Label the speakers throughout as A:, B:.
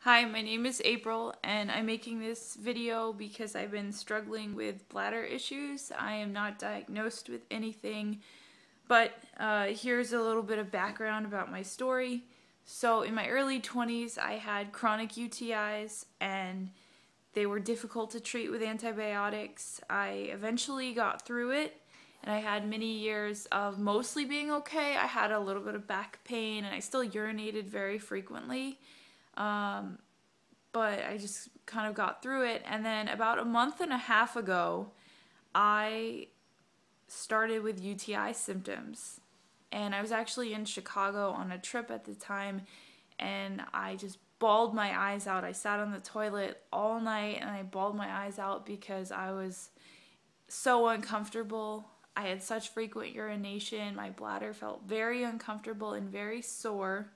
A: Hi, my name is April, and I'm making this video because I've been struggling with bladder issues. I am not diagnosed with anything, but here's a little bit of background about my story. So in my early 20s, I had chronic UTIs, and they were difficult to treat with antibiotics. I eventually got through it, and I had many years of mostly being okay. I had a little bit of back pain, and I still urinated very frequently. But I just kind of got through it. And then about a month and a half ago, I started with UTI symptoms. And I was actually in Chicago on a trip at the time, and I just bawled my eyes out. I sat on the toilet all night and I bawled my eyes out because I was so uncomfortable. I had such frequent urination. My bladder felt very uncomfortable and very sore,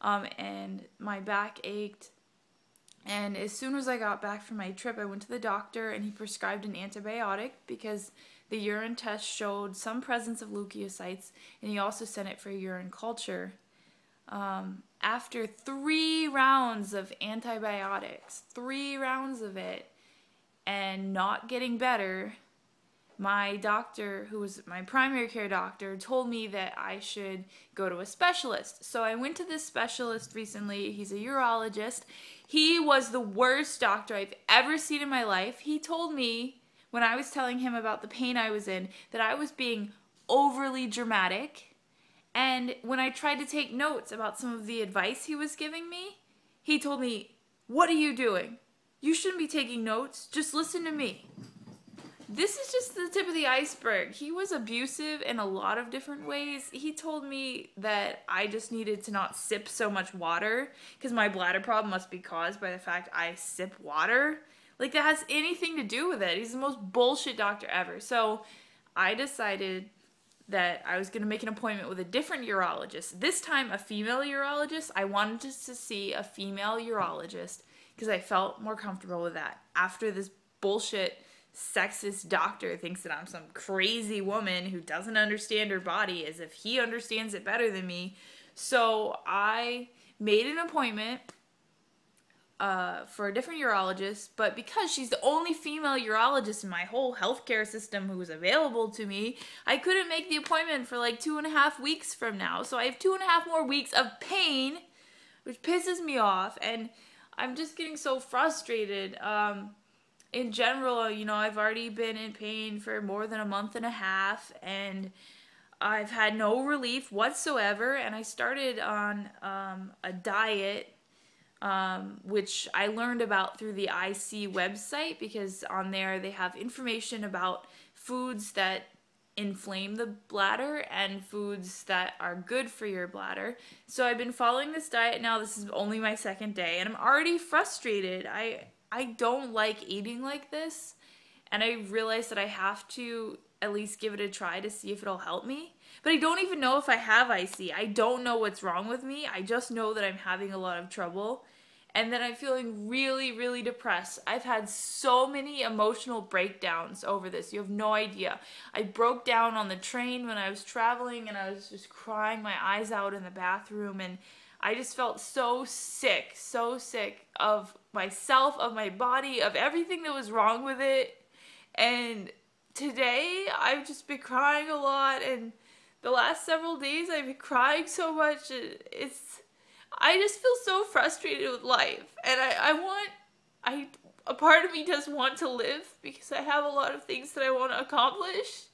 A: and my back ached. And as soon as I got back from my trip, I went to the doctor and he prescribed an antibiotic because the urine test showed some presence of leukocytes, and he also sent it for urine culture. After 3 rounds of antibiotics, 3 rounds of it, and not getting better, my doctor, who was my primary care doctor, told me that I should go to a specialist. So I went to this specialist recently. He's a urologist. He was the worst doctor I've ever seen in my life. He told me, when I was telling him about the pain I was in, that I was being overly dramatic. And when I tried to take notes about some of the advice he was giving me, he told me, "What are you doing? You shouldn't be taking notes. Just listen to me." This is just the tip of the iceberg. He was abusive in a lot of different ways. He told me that I just needed to not sip so much water because my bladder problem must be caused by the fact I sip water. Like, that has anything to do with it. He's the most bullshit doctor ever. So I decided that I was going to make an appointment with a different urologist. This time a female urologist. I wanted to see a female urologist because I felt more comfortable with that. After this bullshit sexist doctor thinks that I'm some crazy woman who doesn't understand her body as if he understands it better than me. So I made an appointment for a different urologist, but because she's the only female urologist in my whole healthcare system who was available to me, I couldn't make the appointment for like 2.5 weeks from now. So I have 2.5 more weeks of pain, which pisses me off, and I'm just getting so frustrated. In general, I've already been in pain for more than a month and a half, and I've had no relief whatsoever, and I started on a diet, which I learned about through the IC website, because on there they have information about foods that inflame the bladder and foods that are good for your bladder. So I've been following this diet now. This is only my 2nd day, and I'm already frustrated. I don't like eating like this, and I realize that I have to at least give it a try to see if it'll help me. But I don't even know if I have IC. I don't know what's wrong with me. I just know that I'm having a lot of trouble, and that I'm feeling really, really depressed. I've had so many emotional breakdowns over this. You have no idea. I broke down on the train when I was traveling, and I was just crying my eyes out in the bathroom, and I just felt so sick of myself, of my body, of everything that was wrong with it. And today, I've just been crying a lot, and the last several days, I've been crying so much. I just feel so frustrated with life, and a part of me does want to live because I have a lot of things that I want to accomplish.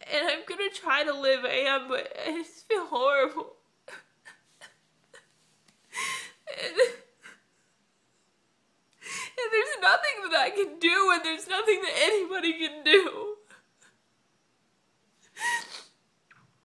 A: And I'm gonna try to live, but I just feel horrible. and there's nothing that I can do, and there's nothing that anybody can do.